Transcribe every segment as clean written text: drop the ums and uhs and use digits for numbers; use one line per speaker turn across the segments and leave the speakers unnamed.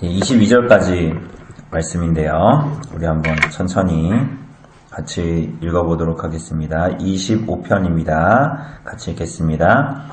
22절까지 말씀인데요. 우리 한번 천천히 같이 읽어보도록 하겠습니다. 25편입니다. 같이 읽겠습니다.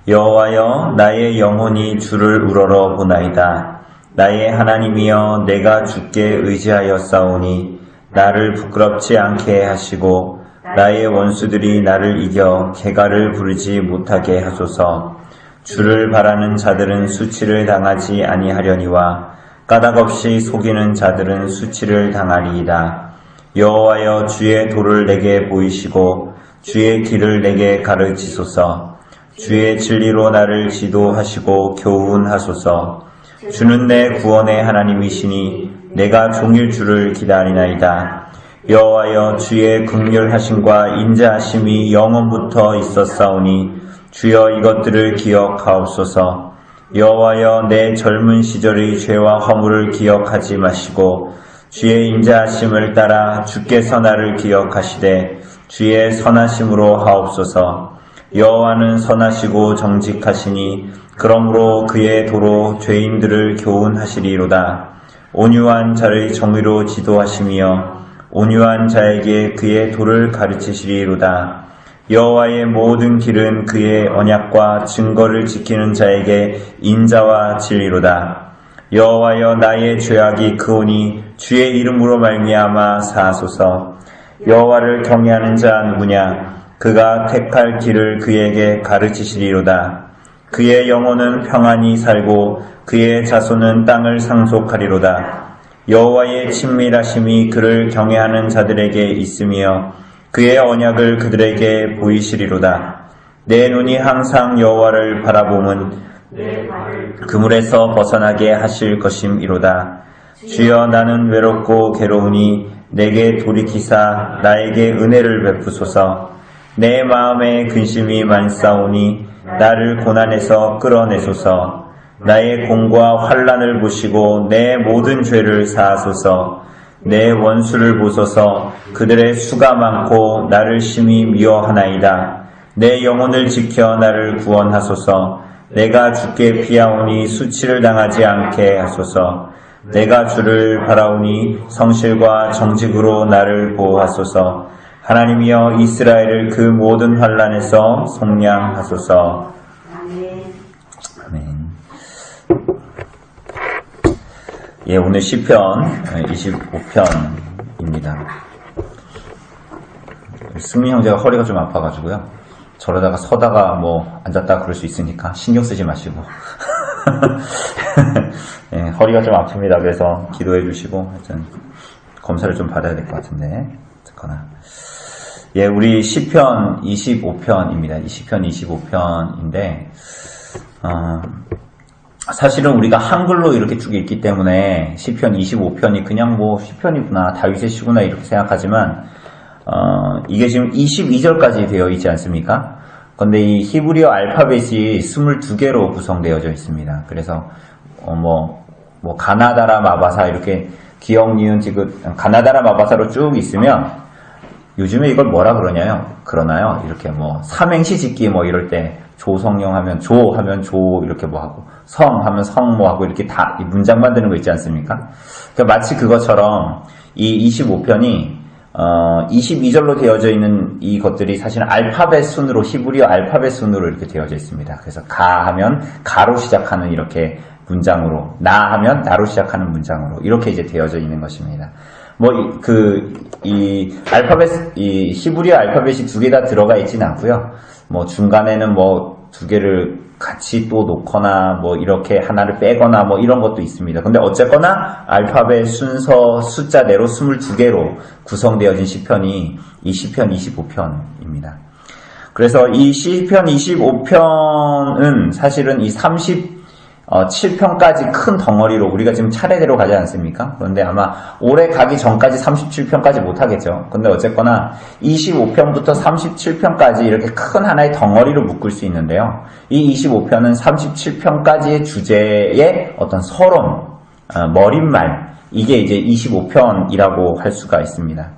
여호와여, 나의 영혼이 주를 우러러 보나이다. 나의 하나님이여, 내가 주께 의지하였사오니 나를 부끄럽지 않게 하시고 나의 원수들이 나를 이겨 개가를 부르지 못하게 하소서. 주를 바라는 자들은 수치를 당하지 아니하려니와 까닭없이 속이는 자들은 수치를 당하리이다. 여호와여, 주의 도를 내게 보이시고 주의 길을 내게 가르치소서. 주의 진리로 나를 지도하시고 교훈하소서. 주는 내 구원의 하나님이시니 내가 종일 주를 기다리나이다. 여호와여, 주의 긍휼하심과 인자하심이 영원부터 있었사오니 주여 이것들을 기억하옵소서. 여호와여, 내 젊은 시절의 죄와 허물을 기억하지 마시고 주의 인자하심을 따라 주께서 나를 기억하시되 주의 선하심으로 하옵소서. 여호와는 선하시고 정직하시니 그러므로 그의 도로 죄인들을 교훈하시리로다. 온유한 자를 정의로 지도하시며 온유한 자에게 그의 도를 가르치시리로다. 여호와의 모든 길은 그의 언약과 증거를 지키는 자에게 인자와 진리로다. 여호와여, 나의 죄악이 크오니 주의 이름으로 말미암아 사하소서. 여호와를 경외하는 자 누구냐? 그가 택할 길을 그에게 가르치시리로다. 그의 영혼은 평안히 살고 그의 자손은 땅을 상속하리로다. 여호와의 친밀하심이 그를 경외하는 자들에게 있으며 그의 언약을 그들에게 보이시리로다. 내 눈이 항상 여호와를 바라봄은 그물에서 벗어나게 하실 것임이로다. 주여, 나는 외롭고 괴로우니 내게 돌이키사 나에게 은혜를 베푸소서. 내 마음에 근심이 많사오니 나를 고난에서 끌어내소서. 나의 공과 환난을 보시고 내 모든 죄를 사하소서. 내 원수를 보소서. 그들의 수가 많고 나를 심히 미워하나이다. 내 영혼을 지켜 나를 구원하소서. 내가 주께 피하오니 수치를 당하지 않게 하소서. 내가 주를 바라오니 성실과 정직으로 나를 보호하소서. 하나님이여, 이스라엘을 그 모든 환난에서 속량하소서. 아멘. 예, 오늘 시편 25편입니다. 승민 형제가 허리가 좀 아파가지고요. 저러다가 서다가 뭐 앉았다가 그럴 수 있으니까 신경 쓰지 마시고. 예, 허리가 좀 아픕니다. 그래서 기도해 주시고 하여튼 검사를 좀 받아야 될 것 같은데. 어쨌거나. 예, 우리 시편 25편입니다. 이 시편 25편인데 사실은 우리가 한글로 이렇게 쭉 읽기 때문에 시편 25편이 그냥 뭐 시편이구나, 다윗의 시구나 이렇게 생각하지만 이게 지금 22절까지 되어 있지 않습니까? 근데 이 히브리어 알파벳이 22개로 구성되어져 있습니다. 그래서 뭐 가나다라 마바사 이렇게 기역, 니은, 지읒, 가나다라 마바사로 쭉 있으면 요즘에 이걸 뭐라 그러나요? 이렇게 뭐 삼행시 짓기 뭐 이럴 때 조성령 하면 조 하면 조 이렇게 뭐 하고 성 하면 성 뭐 하고 이렇게 다 문장 만드는 거 있지 않습니까? 그러니까 마치 그것처럼 이 25편이 22절로 되어져 있는 이 것들이 사실은 알파벳 순으로, 히브리어 알파벳 순으로 이렇게 되어져 있습니다. 그래서 가 하면 가로 시작하는 이렇게 문장으로, 나 하면 나로 시작하는 문장으로 이렇게 이제 되어져 있는 것입니다. 이 히브리어 알파벳이 두 개 다 들어가 있지는 않고요. 뭐 중간에는 뭐 두 개를 같이 또 놓거나 뭐 이렇게 하나를 빼거나 뭐 이런 것도 있습니다. 근데 어쨌거나 알파벳 순서 숫자대로 22개로 구성되어진 시편이 이 시편 25편입니다. 그래서 이 시편 25편은 사실은 이 37편까지 큰 덩어리로 우리가 지금 차례대로 가지 않습니까? 그런데 아마 올해 가기 전까지 37편까지 못하겠죠. 근데 어쨌거나 25편부터 37편까지 이렇게 큰 하나의 덩어리로 묶을 수 있는데요. 이 25편은 37편까지의 주제의 어떤 서론, 머릿말, 이게 이제 25편이라고 할 수가 있습니다.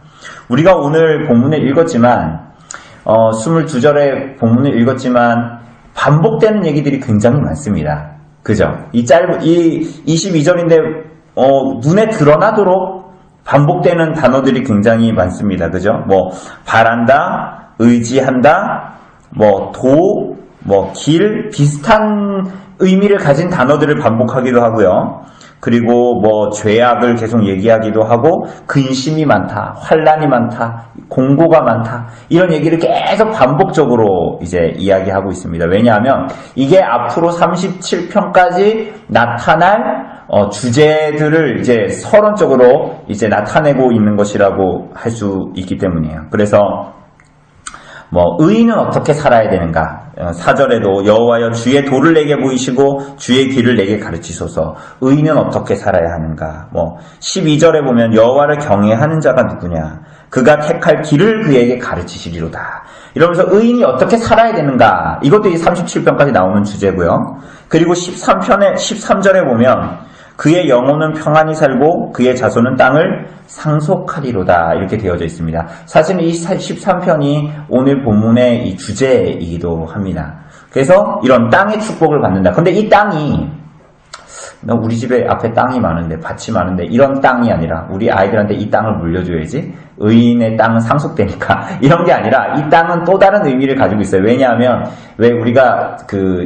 우리가 오늘 본문에 읽었지만 22절의 본문을 읽었지만 반복되는 얘기들이 굉장히 많습니다. 그죠? 이 22절인데 눈에 드러나도록 반복되는 단어들이 굉장히 많습니다. 그죠? 뭐 바란다, 의지한다, 길, 비슷한 의미를 가진 단어들을 반복하기도 하고요. 그리고 죄악을 계속 얘기하기도 하고, 근심이 많다, 환난이 많다, 공고가 많다, 이런 얘기를 계속 반복적으로 이제 이야기하고 있습니다. 왜냐하면 이게 앞으로 37편까지 나타날 주제들을 이제 서론적으로 이제 나타내고 있는 것이라고 할 수 있기 때문이에요. 그래서 의인은 어떻게 살아야 되는가? 4절에도 여호와여 주의 도를 내게 보이시고 주의 길을 내게 가르치소서. 의인은 어떻게 살아야 하는가? 12절에 보면 여호와를 경외하는 자가 누구냐? 그가 택할 길을 그에게 가르치시리로다. 이러면서 의인이 어떻게 살아야 되는가? 이것도 이 37편까지 나오는 주제고요. 그리고 13절에 보면 그의 영혼은 평안히 살고 그의 자손은 땅을 상속하리로다, 이렇게 되어져 있습니다. 사실은 이 13편이 오늘 본문의 이 주제이기도 합니다. 그래서 이런 땅의 축복을 받는다. 근데 이 땅이 우리 집에 앞에 땅이 많은데, 밭이 많은데 이런 땅이 아니라 우리 아이들한테 이 땅을 물려줘야지, 의인의 땅은 상속되니까, 이런 게 아니라 이 땅은 또 다른 의미를 가지고 있어요. 왜냐하면 왜 우리가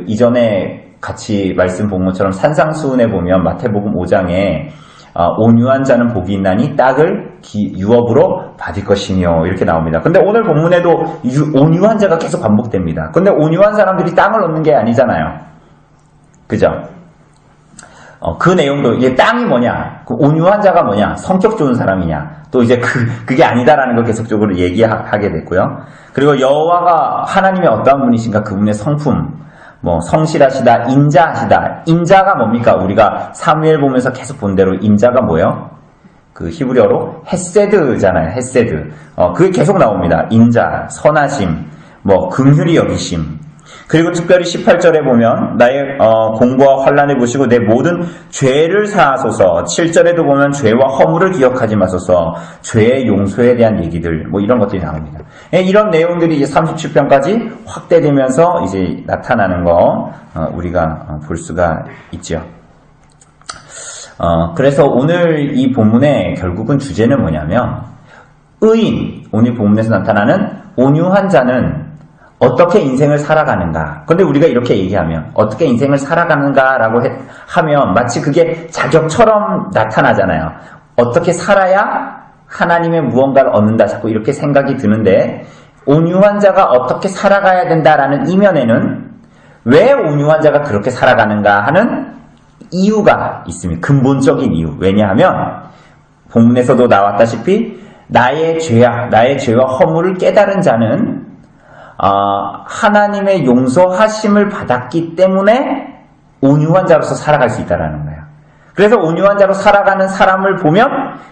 이전에 같이 말씀 본 것처럼 산상수훈에 보면 마태복음 5장에 온유한 자는 복이 있나니 땅을 유업으로 받을 것이며, 이렇게 나옵니다. 근데 오늘 본문에도 온유한 자가 계속 반복됩니다. 근데 온유한 사람들이 땅을 얻는 게 아니잖아요. 그죠? 그 내용도, 이게 땅이 뭐냐, 그 온유한 자가 뭐냐, 성격 좋은 사람이냐, 또 이제 그게 아니다라는 걸 계속적으로 얘기하게 됐고요. 그리고 여호와가 하나님의 어떠한 분이신가, 그분의 성품, 성실하시다, 인자하시다. 인자가 뭡니까? 우리가 사무엘 보면서 계속 본 대로 인자가 뭐예요? 그 히브리어로 헤세드잖아요. 헤세드. 그게 계속 나옵니다. 인자, 선하심, 긍휼히 여기심. 그리고 특별히 18절에 보면 나의 공고와 환난을 보시고 내 모든 죄를 사하소서. 7절에도 보면 죄와 허물을 기억하지 마소서. 죄의 용서에 대한 얘기들, 이런 것들이 나옵니다. 이런 내용들이 이제 37편까지 확대되면서 이제 나타나는 거 우리가 볼 수가 있죠. 그래서 오늘 이 본문의 결국은 주제는 뭐냐면, 의인, 오늘 본문에서 나타나는 온유한 자는 어떻게 인생을 살아가는가. 근데 우리가 이렇게 얘기하면 어떻게 인생을 살아가는가라고 하면 마치 그게 자격처럼 나타나잖아요. 어떻게 살아야 하나님의 무언가를 얻는다, 자꾸 이렇게 생각이 드는데, 온유한 자가 어떻게 살아가야 된다라는 이면에는 왜 온유한 자가 그렇게 살아가는가 하는 이유가 있습니다. 근본적인 이유. 왜냐하면 본문에서도 나왔다시피 나의 죄와 허물을 깨달은 자는 하나님의 용서하심을 받았기 때문에 온유한 자로서 살아갈 수 있다는 거예요. 그래서 온유한 자로 살아가는 사람을 보면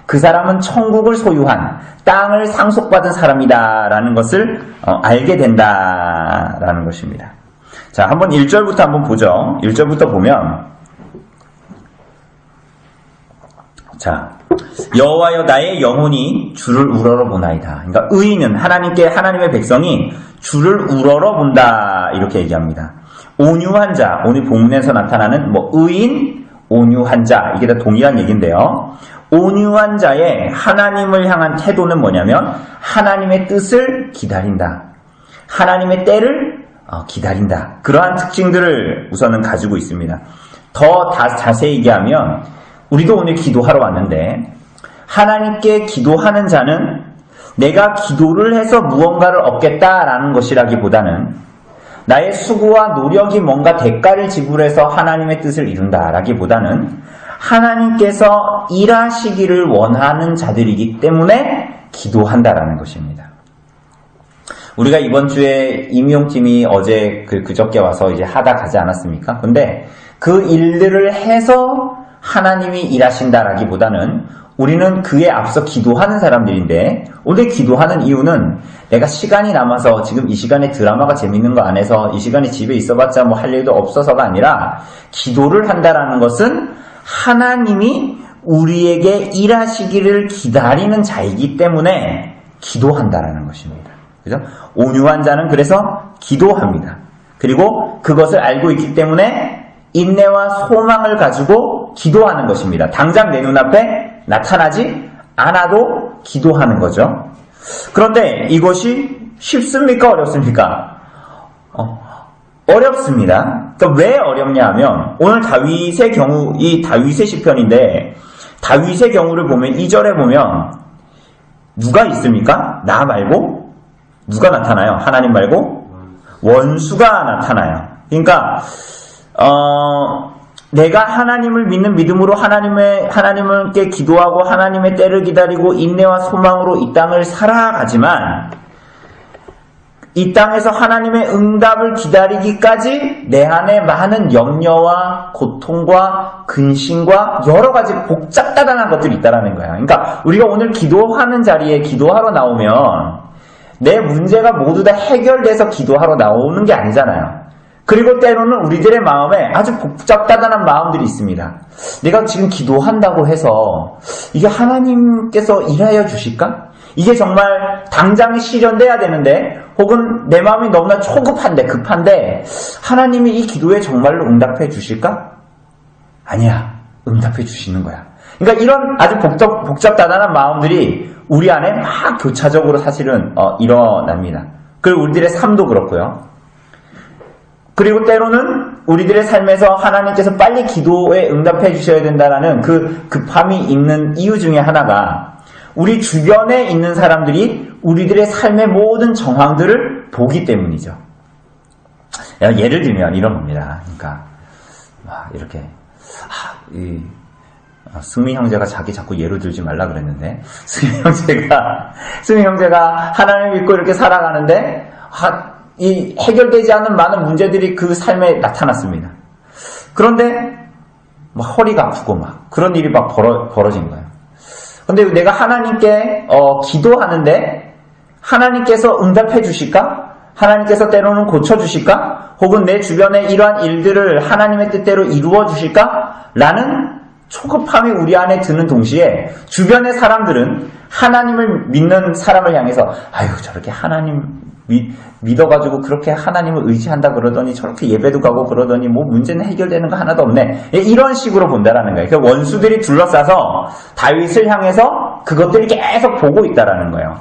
그 사람은 천국을 소유한, 땅을 상속받은 사람이다라는 것을 알게 된다라는 것입니다. 자, 한번 1절부터 한번 보죠. 1절부터 보면, 자, 여호와여 나의 영혼이 주를 우러러보나이다. 그러니까 의인은, 하나님의 백성이 주를 우러러본다, 이렇게 얘기합니다. 온유한 자, 오늘 본문에서 나타나는 의인, 온유한 자, 이게 다 동일한 얘기인데요. 온유한 자의 하나님을 향한 태도는 뭐냐면 하나님의 뜻을 기다린다, 하나님의 때를 기다린다. 그러한 특징들을 우선은 가지고 있습니다. 더 자세히 얘기하면 우리도 오늘 기도하러 왔는데, 하나님께 기도하는 자는 내가 기도를 해서 무언가를 얻겠다라는 것이라기보다는 나의 수고와 노력이 뭔가 대가를 지불해서 하나님의 뜻을 이룬다라기보다는 하나님께서 일하시기를 원하는 자들이기 때문에 기도한다라는 것입니다. 우리가 이번 주에 임용팀이 어제 그저께 와서 이제 하다 가지 않았습니까? 근데 그 일들을 해서 하나님이 일하신다라기보다는 우리는 그에 앞서 기도하는 사람들인데, 오늘 기도하는 이유는 내가 시간이 남아서 지금 이 시간에 드라마가 재밌는 거 안 해서 이 시간에 집에 있어봤자 할 일도 없어서가 아니라, 기도를 한다라는 것은 하나님이 우리에게 일하시기를 기다리는 자이기 때문에 기도한다라는 것입니다. 그죠? 온유한 자는 그래서 기도합니다. 그리고 그것을 알고 있기 때문에 인내와 소망을 가지고 기도하는 것입니다. 당장 내 눈앞에 나타나지 않아도 기도하는 거죠. 그런데 이것이 쉽습니까? 어렵습니까? 어렵습니다. 그러니까 왜 어렵냐 하면 오늘 다윗의 경우, 이 다윗의 시편인데 다윗의 경우를 보면 2절에 보면 누가 있습니까? 나 말고 누가 나타나요? 하나님 말고 원수가 나타나요. 그러니까 내가 하나님을 믿는 믿음으로 하나님께 기도하고 하나님의 때를 기다리고 인내와 소망으로 이 땅을 살아가지만 이 땅에서 하나님의 응답을 기다리기까지 내 안에 많은 염려와 고통과 근심과 여러 가지 복잡다단한 것들이 있다는 거야. 그러니까 우리가 오늘 기도하는 자리에 기도하러 나오면 내 문제가 모두 다 해결돼서 기도하러 나오는 게 아니잖아요. 그리고 때로는 우리들의 마음에 아주 복잡다단한 마음들이 있습니다. 내가 지금 기도한다고 해서 이게 하나님께서 일하여 주실까? 이게 정말 당장 실현돼야 되는데 혹은 내 마음이 너무나 초급한데 급한데 하나님이 이 기도에 정말로 응답해 주실까? 아니야. 응답해 주시는 거야. 그러니까 이런 아주 복잡다단한 마음들이 우리 안에 막 교차적으로 사실은 일어납니다. 그리고 우리들의 삶도 그렇고요. 그리고 때로는 우리들의 삶에서 하나님께서 빨리 기도에 응답해 주셔야 된다는 그 급함이 있는 이유 중에 하나가 우리 주변에 있는 사람들이 우리들의 삶의 모든 정황들을 보기 때문이죠. 예를 들면 이런 겁니다. 그러니까 이렇게 승민 형제가 자꾸 예로 들지 말라 그랬는데 승민 형제가 하나님을 믿고 이렇게 살아가는데 이 해결되지 않는 많은 문제들이 그 삶에 나타났습니다. 그런데 허리가 아프고 그런 일이 벌어진 거예요. 근데 내가 하나님께 기도하는데 하나님께서 응답해 주실까? 하나님께서 때로는 고쳐 주실까? 혹은 내 주변에 이러한 일들을 하나님의 뜻대로 이루어 주실까? 라는 초급함이 우리 안에 드는 동시에 주변의 사람들은 하나님을 믿는 사람을 향해서 아유 저렇게 하나님 믿어가지고 그렇게 하나님을 의지한다 그러더니 저렇게 예배도 가고 그러더니 뭐 문제는 해결되는 거 하나도 없네. 이런 식으로 본다라는 거예요. 그러니까 원수들이 둘러싸서 다윗을 향해서 그것들이 계속 보고 있다라는 거예요.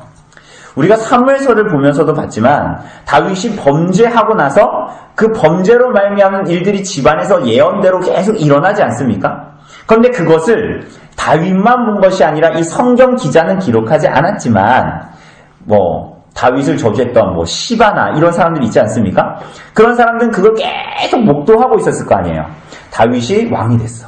우리가 사무엘서를 보면서도 봤지만 다윗이 범죄하고 나서 그 범죄로 말미암은 일들이 집안에서 예언대로 계속 일어나지 않습니까? 그런데 그것을 다윗만 본 것이 아니라 이 성경 기자는 기록하지 않았지만 다윗을 저주했던 시바나 이런 사람들이 있지 않습니까? 그런 사람들은 그걸 계속 목도하고 있었을 거 아니에요. 다윗이 왕이 됐어.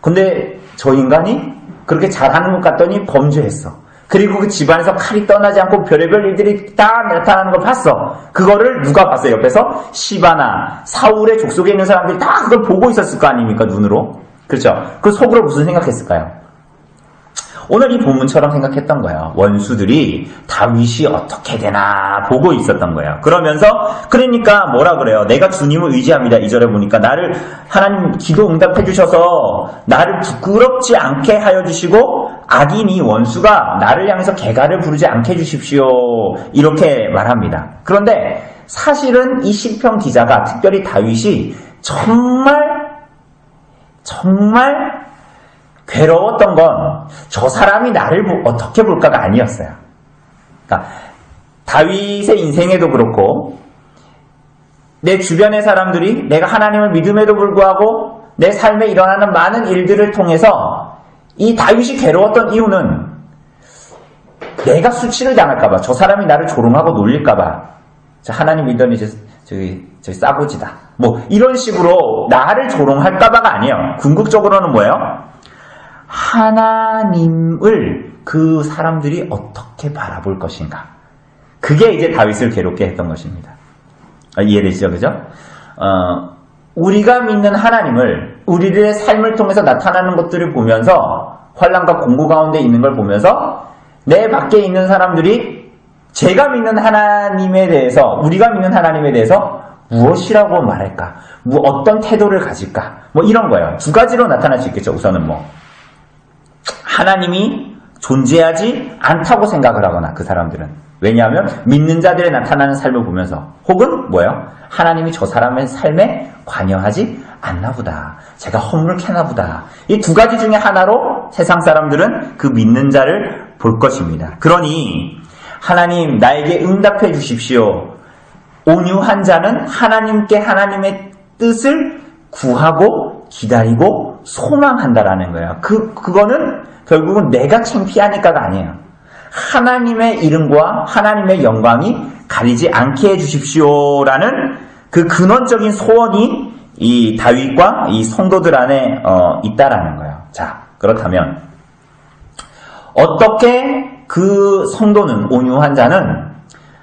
근데 저 인간이 그렇게 잘하는 것 같더니 범죄했어. 그리고 그 집안에서 칼이 떠나지 않고 별의별 일들이 다 나타나는 걸 봤어. 그거를 누가 봤어요? 옆에서 시바나 사울의 족속에 있는 사람들이 다 그걸 보고 있었을 거 아닙니까? 눈으로. 그렇죠? 그 속으로 무슨 생각했을까요? 오늘 이 본문처럼 생각했던 거예요. 원수들이 다윗이 어떻게 되나 보고 있었던 거예요. 그러니까 뭐라 그래요? 내가 주님을 의지합니다. 2절에 보니까 나를 하나님 기도 응답해 주셔서 나를 부끄럽지 않게 하여 주시고 악인이 원수가 나를 향해서 개가를 부르지 않게 해 주십시오. 이렇게 말합니다. 그런데 사실은 이 시편 기자가 특별히 다윗이 정말 괴로웠던 건 저 사람이 나를 어떻게 볼까가 아니었어요. 그러니까 다윗의 인생에도 그렇고 내 주변의 사람들이 내가 하나님을 믿음에도 불구하고 내 삶에 일어나는 많은 일들을 통해서 이 다윗이 괴로웠던 이유는 내가 수치를 당할까봐 저 사람이 나를 조롱하고 놀릴까봐 하나님 믿더니 저기 싸구지다 이런 식으로 나를 조롱할까봐가 아니에요. 궁극적으로는 뭐예요? 하나님을 그 사람들이 어떻게 바라볼 것인가. 그게 이제 다윗을 괴롭게 했던 것입니다. 이해되시죠? 그죠? 우리가 믿는 하나님을 우리들의 삶을 통해서 나타나는 것들을 보면서 환난과 공고 가운데 있는 걸 보면서 내 밖에 있는 사람들이 제가 믿는 하나님에 대해서 우리가 믿는 하나님에 대해서 무엇이라고 말할까? 어떤 태도를 가질까? 이런 거예요. 두 가지로 나타날 수 있겠죠. 우선은 하나님이 존재하지 않다고 생각을 하거나 그 사람들은 왜냐하면 믿는 자들의 나타나는 삶을 보면서 혹은 뭐예요? 하나님이 저 사람의 삶에 관여하지 않나 보다. 제가 허물을 캐나 보다. 이 두 가지 중에 하나로 세상 사람들은 그 믿는 자를 볼 것입니다. 그러니 하나님 나에게 응답해 주십시오. 온유한 자는 하나님께 하나님의 뜻을 구하고 기다리고 소망한다라는 거예요. 그거는 결국은 내가 창피하니까가 아니에요. 하나님의 이름과 하나님의 영광이 가리지 않게 해주십시오라는 그 근원적인 소원이 이 다윗과 이 성도들 안에 있다라는 거예요. 자, 그렇다면 어떻게 그 성도는 온유한 자는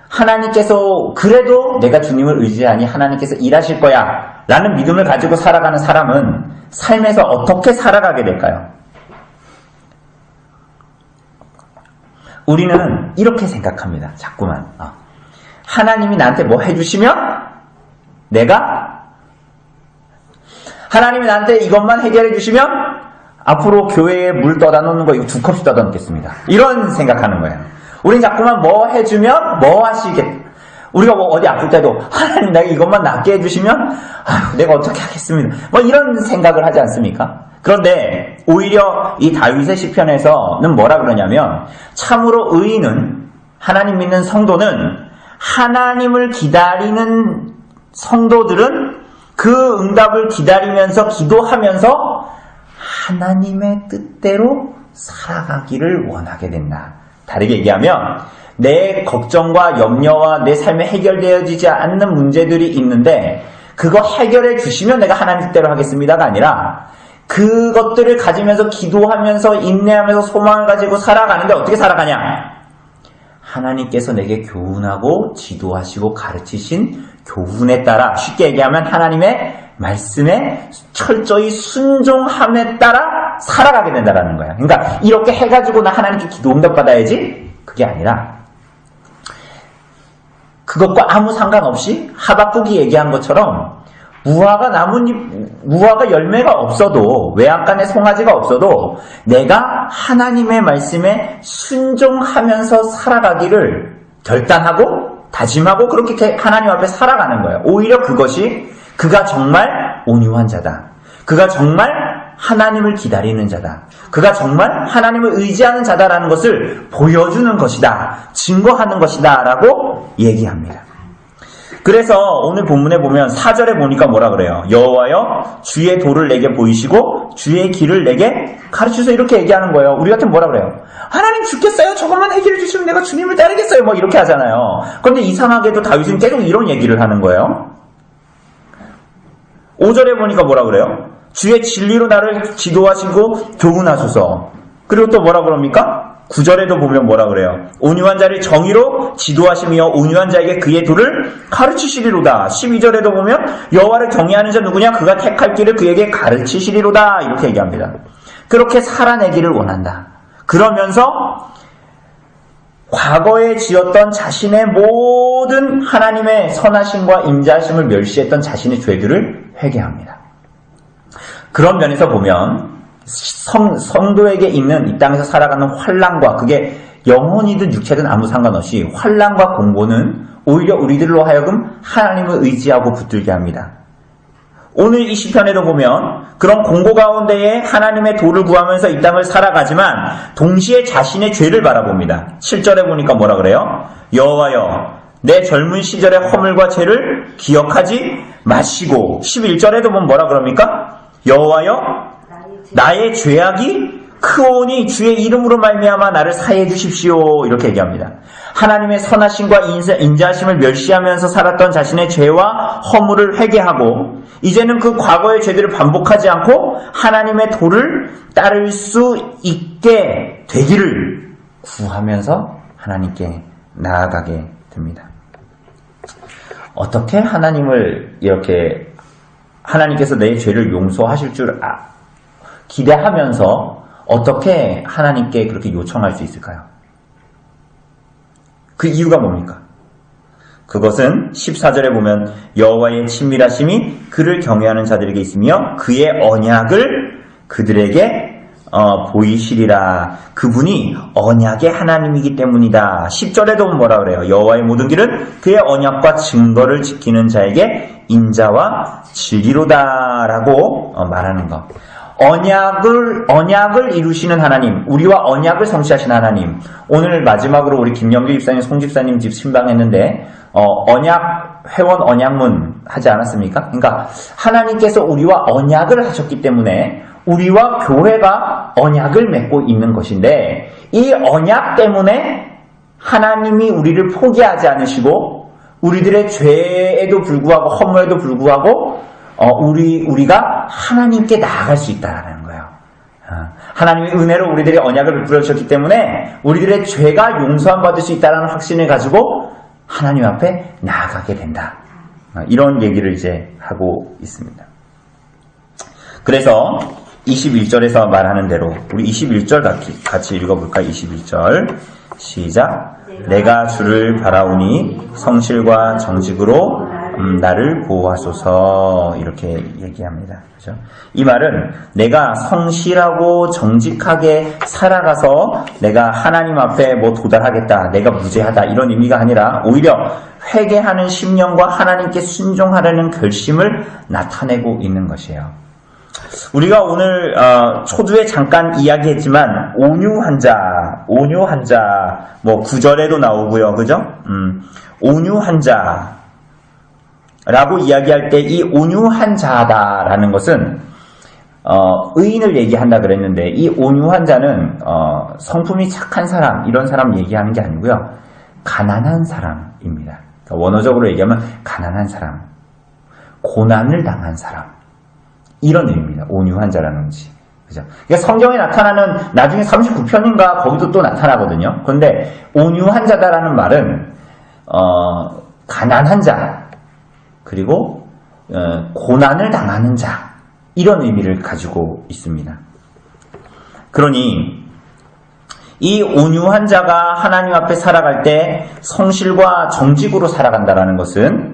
하나님께서 그래도 내가 주님을 의지하니 하나님께서 일하실 거야 라는 믿음을 가지고 살아가는 사람은 삶에서 어떻게 살아가게 될까요? 우리는 이렇게 생각합니다. 자꾸만 하나님이 나한테 뭐 해주시면 하나님이 나한테 이것만 해결해 주시면 앞으로 교회에 물 떠다 놓는 거 이거 2컵씩 떠다 놓겠습니다. 이런 생각하는 거예요. 우린 자꾸만 뭐 해주면 뭐 하시겠. 우리가 뭐 어디 아플 때도 하나님 내가 이것만 낫게 해주시면 아유 내가 어떻게 하겠습니다. 뭐 이런 생각을 하지 않습니까? 그런데 오히려 이 다윗의 시편에서는 뭐라 그러냐면 참으로 의인은 하나님 믿는 성도는 하나님을 기다리는 성도들은 그 응답을 기다리면서 기도하면서 하나님의 뜻대로 살아가기를 원하게 된다. 다르게 얘기하면 내 걱정과 염려와 내 삶에 해결되어지지 않는 문제들이 있는데 그거 해결해 주시면 내가 하나님 뜻대로 하겠습니다가 아니라 그것들을 가지면서 기도하면서 인내하면서 소망을 가지고 살아가는데 어떻게 살아가냐? 하나님께서 내게 교훈하고 지도하시고 가르치신 교훈에 따라 쉽게 얘기하면 하나님의 말씀에 철저히 순종함에 따라 살아가게 된다는 거야. 그러니까 이렇게 해가지고 나 하나님께 기도 응답 받아야지? 그게 아니라 그것과 아무 상관없이 하박국이 얘기한 것처럼 무화과 나뭇잎, 무화과 열매가 없어도 외양간에 송아지가 없어도 내가 하나님의 말씀에 순종하면서 살아가기를 결단하고 다짐하고 그렇게 하나님 앞에 살아가는 거예요. 오히려 그것이 그가 정말 온유한 자다. 그가 정말 하나님을 기다리는 자다. 그가 정말 하나님을 의지하는 자다라는 것을 보여주는 것이다. 증거하는 것이다. 라고 얘기합니다. 그래서 오늘 본문에 보면 4절에 보니까 뭐라 그래요? 여호와여 주의 도를 내게 보이시고 주의 길을 내게 가르치소서 이렇게 얘기하는 거예요. 우리 같으면 뭐라 그래요? 하나님 죽겠어요? 저것만 해결해 주시면 내가 주님을 따르겠어요? 뭐 이렇게 하잖아요. 그런데 이상하게도 다윗은 계속 이런 얘기를 하는 거예요. 5절에 보니까 뭐라 그래요? 주의 진리로 나를 지도하시고 교훈하소서. 그리고 또 뭐라 그럽니까? 9절에도 보면 뭐라 그래요? 온유한 자를 정의로 지도하시며 온유한 자에게 그의 도를 가르치시리로다. 12절에도 보면 여호와를 경외하는 자 누구냐? 그가 택할 길을 그에게 가르치시리로다. 이렇게 얘기합니다. 그렇게 살아내기를 원한다. 그러면서 과거에 지었던 자신의 모든 하나님의 선하심과 인자하심을 멸시했던 자신의 죄들을 회개합니다. 그런 면에서 보면 성도에게 있는 이 땅에서 살아가는 환난과 그게 영혼이든 육체든 아무 상관없이 환난과 공고는 오히려 우리들로 하여금 하나님을 의지하고 붙들게 합니다. 오늘 이 시편에도 보면 그런 공고 가운데에 하나님의 도를 구하면서 이 땅을 살아가지만 동시에 자신의 죄를 바라봅니다. 7절에 보니까 뭐라 그래요? 여호와여 내 젊은 시절의 허물과 죄를 기억하지 마시고 11절에도 보면 뭐라 그럽니까? 여호와여 나의 죄악이 크오니 주의 이름으로 말미암아 나를 사해해 주십시오. 이렇게 얘기합니다. 하나님의 선하심과 인자하심을 멸시하면서 살았던 자신의 죄와 허물을 회개하고 이제는 그 과거의 죄들을 반복하지 않고 하나님의 도를 따를 수 있게 되기를 구하면서 하나님께 나아가게 됩니다. 어떻게 하나님을 이렇게 하나님께서 내 죄를 용서하실 줄 기대하면서 어떻게 하나님께 그렇게 요청할 수 있을까요? 그 이유가 뭡니까? 그것은 14절에 보면 여호와의 친밀하심이 그를 경외하는 자들에게 있으며 그의 언약을 그들에게 보이시리라. 그분이 언약의 하나님이기 때문이다. 10절에도 뭐라 그래요? 여호와의 모든 길은 그의 언약과 증거를 지키는 자에게 인자와 진리로다 라고 말하는 것. 언약을 이루시는 하나님, 우리와 언약을 성취하신 하나님. 오늘 마지막으로 우리 김영규 집사님, 송 집사님 집 신방했는데 회원 언약문 하지 않았습니까? 그러니까 하나님께서 우리와 언약을 하셨기 때문에 우리와 교회가 언약을 맺고 있는 것인데, 이 언약 때문에 하나님이 우리를 포기하지 않으시고 우리들의 죄에도 불구하고 허물에도 불구하고 우리가 하나님께 나아갈 수 있다는 거예요. 하나님의 은혜로 우리들의 언약을 베풀어 주셨기 때문에 우리들의 죄가 용서함 받을 수 있다는 확신을 가지고 하나님 앞에 나아가게 된다. 이런 얘기를 이제 하고 있습니다. 그래서 21절에서 말하는 대로 우리 21절 같이 읽어볼까요? 21절 시작. 내가 주를 바라오니 성실과 정직으로 나를 보호하소서. 이렇게 얘기합니다. 그죠? 이 말은 내가 성실하고 정직하게 살아가서 내가 하나님 앞에 도달하겠다, 내가 무죄하다, 이런 의미가 아니라 오히려 회개하는 심령과 하나님께 순종하려는 결심을 나타내고 있는 것이에요. 우리가 오늘 초두에 잠깐 이야기했지만 온유한 자 9절에도 나오고요. 그죠? 온유한 자라고 이야기할 때 이 온유한 자다라는 것은 의인을 얘기한다 그랬는데, 이 온유한 자는 성품이 착한 사람, 이런 사람 얘기하는 게 아니고요. 가난한 사람입니다. 그러니까 원어적으로 얘기하면 가난한 사람, 고난을 당한 사람, 이런 의미입니다. 온유한 자라는 것이. 그죠? 그러니까 성경에 나타나는 나중에 39편인가 거기도 또 나타나거든요. 그런데 온유한 자다라는 말은 가난한 자, 그리고 고난을 당하는 자, 이런 의미를 가지고 있습니다. 그러니 이 온유한 자가 하나님 앞에 살아갈 때 성실과 정직으로 살아간다는 것은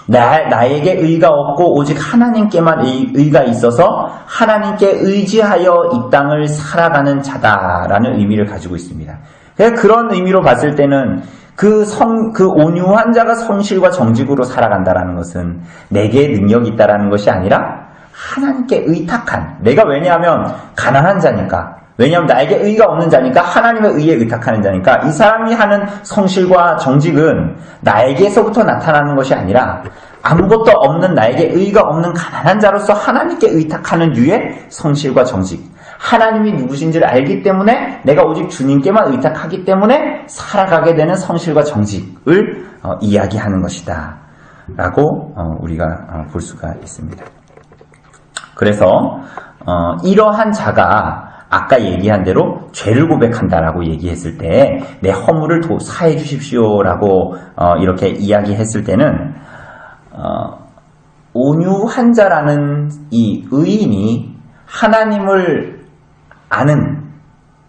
나에게 의가 없고 오직 하나님께만 의가 있어서 하나님께 의지하여 이 땅을 살아가는 자다라는 의미를 가지고 있습니다. 그런 의미로 봤을 때는 그 온유한 자가 성실과 정직으로 살아간다라는 것은 내게 능력이 있다라는 것이 아니라 하나님께 의탁한, 내가 왜냐하면 가난한 자니까, 왜냐하면 나에게 의가 없는 자니까, 하나님의 의에 의탁하는 자니까, 이 사람이 하는 성실과 정직은 나에게서부터 나타나는 것이 아니라 아무것도 없는 나에게 의가 없는 가난한 자로서 하나님께 의탁하는 류의 성실과 정직, 하나님이 누구신지를 알기 때문에 내가 오직 주님께만 의탁하기 때문에 살아가게 되는 성실과 정직을 이야기하는 것이다 라고 우리가 볼 수가 있습니다. 그래서 이러한 자가 아까 얘기한 대로 죄를 고백한다라고 얘기했을 때 내 허물을 사해 주십시오라고 이렇게 이야기했을 때는 온유한 자라는 이 의인이 하나님을 아는,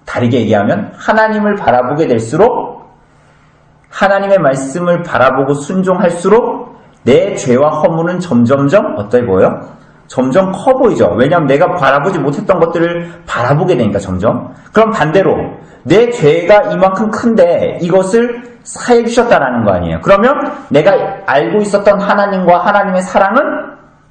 다르게 얘기하면 하나님을 바라보게 될수록, 하나님의 말씀을 바라보고 순종할수록 내 죄와 허물은 점점점 어떠해 보여요? 점점 커 보이죠. 왜냐하면 내가 바라보지 못했던 것들을 바라보게 되니까 점점. 그럼 반대로 내 죄가 이만큼 큰데 이것을 사해 주셨다라는 거 아니에요. 그러면 내가 알고 있었던 하나님과 하나님의 사랑은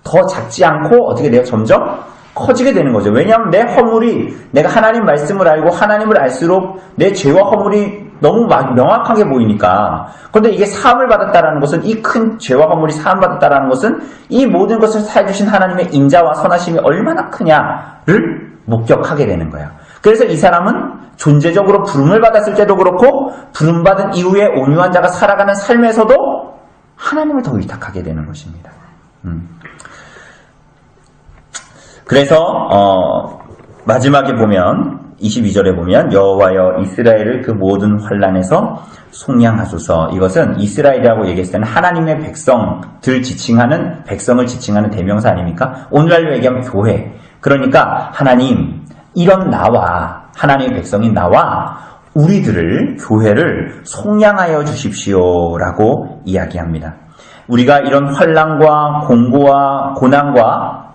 더 작지 않고 어떻게 돼요? 점점 커지게 되는 거죠. 왜냐하면 내 허물이, 내가 하나님 말씀을 알고 하나님을 알수록 내 죄와 허물이 너무 명확하게 보이니까. 그런데 이게 사함을 받았다라는 것은, 이 큰 죄와 허물이 사함 받았다라는 것은 이 모든 것을 사해주신 하나님의 인자와 선하심이 얼마나 크냐를 목격하게 되는 거예요. 그래서 이 사람은 존재적으로 부름을 받았을 때도 그렇고 부름받은 이후에 온유한 자가 살아가는 삶에서도 하나님을 더 의탁하게 되는 것입니다. 그래서 마지막에 보면 22절에 보면 여호와여 이스라엘을 그 모든 환난에서 속량하소서. 이것은 이스라엘이라고 얘기했을 때는 하나님의 백성을 지칭하는 대명사 아닙니까? 오늘날로 얘기하면 교회. 그러니까 하나님, 이런 나와, 하나님의 백성인 나와 우리들을, 교회를 속량하여 주십시오라고 이야기합니다. 우리가 이런 환난과 공고와 고난과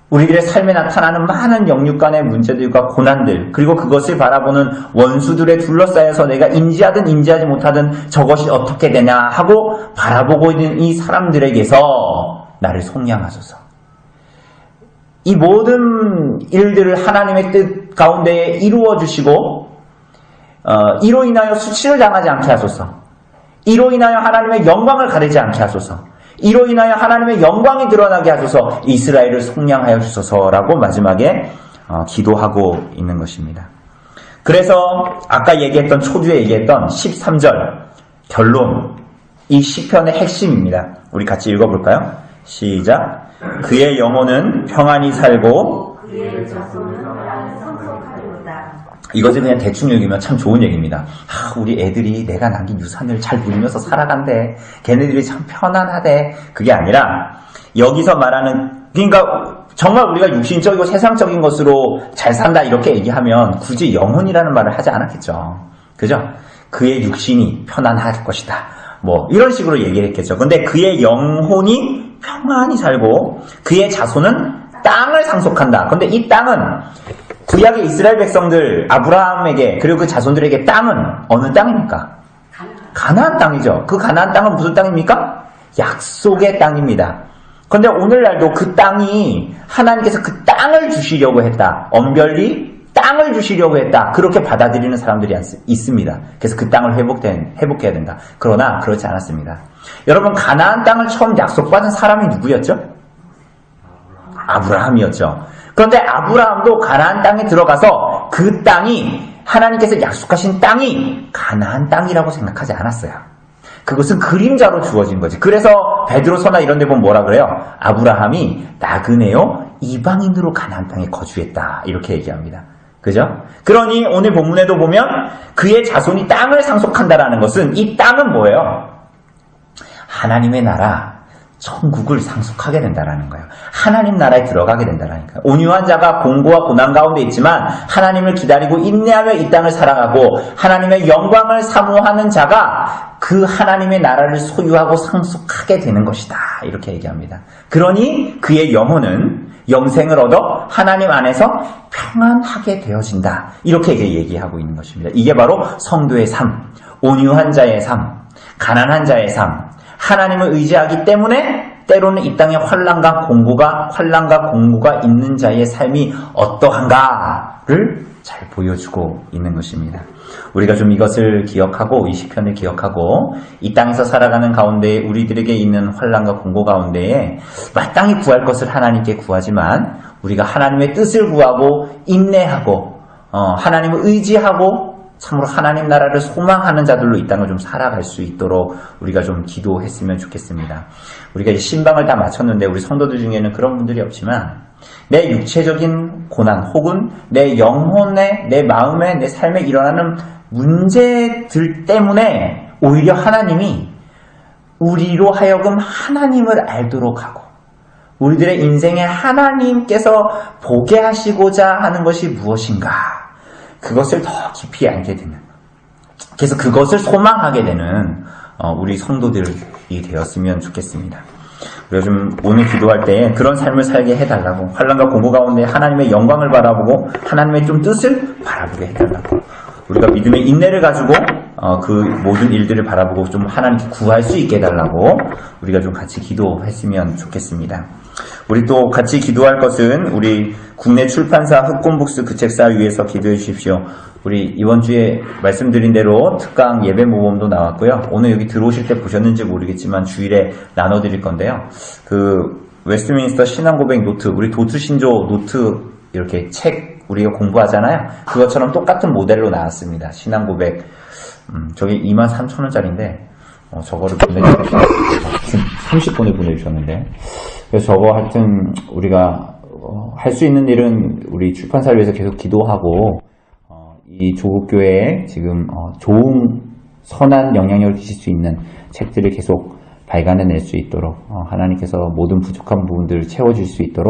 우리들의 삶에 나타나는 많은 영육간의 문제들과 고난들, 그리고 그것을 바라보는 원수들에 둘러싸여서 내가 인지하든 인지하지 못하든 저것이 어떻게 되냐 하고 바라보고 있는 이 사람들에게서 나를 속량하소서. 이 모든 일들을 하나님의 뜻 가운데에 이루어 주시고 이로 인하여 수치를 당하지 않게 하소서. 이로 인하여 하나님의 영광을 가리지 않게 하소서. 이로 인하여 하나님의 영광이 드러나게 하소서. 이스라엘을 속량하여 주소서라고 마지막에 기도하고 있는 것입니다. 그래서 아까 얘기했던 초두에 얘기했던 13절 결론, 이 시편의 핵심입니다. 우리 같이 읽어볼까요? 시작. 그의 영혼은 평안히 살고 그의 자손은 성속하리로다. 이것을 그냥 대충 읽으면 참 좋은 얘기입니다. 우리 애들이 내가 남긴 유산을 잘 누리면서 살아간대. 걔네들이 참 편안하대. 그게 아니라 여기서 말하는, 그러니까 정말 우리가 육신적이고 세상적인 것으로 잘 산다 이렇게 얘기하면 굳이 영혼이라는 말을 하지 않았겠죠. 그죠? 그의 육신이 편안할 것이다. 뭐 이런 식으로 얘기를 했겠죠. 근데 그의 영혼이 평안히 살고 그의 자손은 땅을 상속한다. 근데 이 땅은 구약의 이스라엘 백성들 아브라함에게 그리고 그 자손들에게 땅은 어느 땅입니까? 가나안 땅이죠. 그 가나안 땅은 무슨 땅입니까? 약속의 땅입니다. 그런데 오늘날도 그 땅이 하나님께서 그 땅을 주시려고 했다. 엄별히 땅을 주시려고 했다. 그렇게 받아들이는 사람들이 있습니다. 그래서 그 땅을 회복해야 된다. 그러나 그렇지 않았습니다. 여러분, 가나안 땅을 처음 약속받은 사람이 누구였죠? 아브라함이었죠. 그런데 아브라함도 가나안 땅에 들어가서 그 땅이 하나님께서 약속하신 땅이 가나안 땅이라고 생각하지 않았어요. 그것은 그림자로 주어진 거지. 그래서 베드로서나 이런 데 보면 뭐라 그래요? 아브라함이 나그네요 이방인으로 가나안 땅에 거주했다. 이렇게 얘기합니다. 그죠? 그러니 오늘 본문에도 보면 그의 자손이 땅을 상속한다라는 것은 이 땅은 뭐예요? 하나님의 나라, 천국을 상속하게 된다라는 거예요. 하나님 나라에 들어가게 된다라니까요. 온유한 자가 공고와 고난 가운데 있지만 하나님을 기다리고 인내하며 이 땅을 살아가고 하나님의 영광을 사모하는 자가 그 하나님의 나라를 소유하고 상속하게 되는 것이다. 이렇게 얘기합니다. 그러니 그의 영혼은 영생을 얻어 하나님 안에서 평안하게 되어진다. 이렇게 얘기하고 있는 것입니다. 이게 바로 성도의 삶, 온유한 자의 삶, 가난한 자의 삶, 하나님을 의지하기 때문에 때로는 이 땅에 환난과 공고가 있는 자의 삶이 어떠한가를 잘 보여주고 있는 것입니다. 우리가 좀 이것을 기억하고 이 시편을 기억하고 이 땅에서 살아가는 가운데 우리들에게 있는 환난과 공고 가운데에 마땅히 구할 것을 하나님께 구하지만 우리가 하나님의 뜻을 구하고 인내하고 하나님을 의지하고 참으로 하나님 나라를 소망하는 자들로 이 땅을 좀 살아갈 수 있도록 우리가 좀 기도했으면 좋겠습니다. 우리가 이제 신방을 다 마쳤는데 우리 성도들 중에는 그런 분들이 없지만 내 육체적인 고난 혹은 내 영혼에, 내 마음에, 내 삶에 일어나는 문제들 때문에 오히려 하나님이 우리로 하여금 하나님을 알도록 하고 우리들의 인생에 하나님께서 보게 하시고자 하는 것이 무엇인가, 그것을 더 깊이 알게 되는, 그래서 그것을 소망하게 되는 우리 성도들이 되었으면 좋겠습니다. 우리가 좀 오늘 기도할 때 그런 삶을 살게 해달라고, 환난과 공고 가운데 하나님의 영광을 바라보고 하나님의 좀 뜻을 바라보게 해달라고, 우리가 믿음의 인내를 가지고 그 모든 일들을 바라보고 좀 하나님께 구할 수 있게 해달라고 우리가 좀 같이 기도했으면 좋겠습니다. 우리 또 같이 기도할 것은 우리 국내 출판사 흑곰북스 그 책사 위에서 기도해 주십시오. 우리 이번 주에 말씀드린 대로 특강 예배 모범도 나왔고요. 오늘 여기 들어오실 때 보셨는지 모르겠지만 주일에 나눠드릴 건데요. 그 웨스트민스터 신앙고백 노트, 우리 도투신조 노트 이렇게 책 우리가 공부하잖아요. 그것처럼 똑같은 모델로 나왔습니다. 신앙고백. 저게 23,000원짜리인데 저거를 보내주셨어요. 30분에 보내주셨는데. 그래서 저거 하여튼 우리가 할 수 있는 일은 우리 출판사를 위해서 계속 기도하고 이 조국교회에 지금 좋은 선한 영향력을 끼칠 수 있는 책들을 계속 발간해낼 수 있도록 하나님께서 모든 부족한 부분들을 채워줄 수 있도록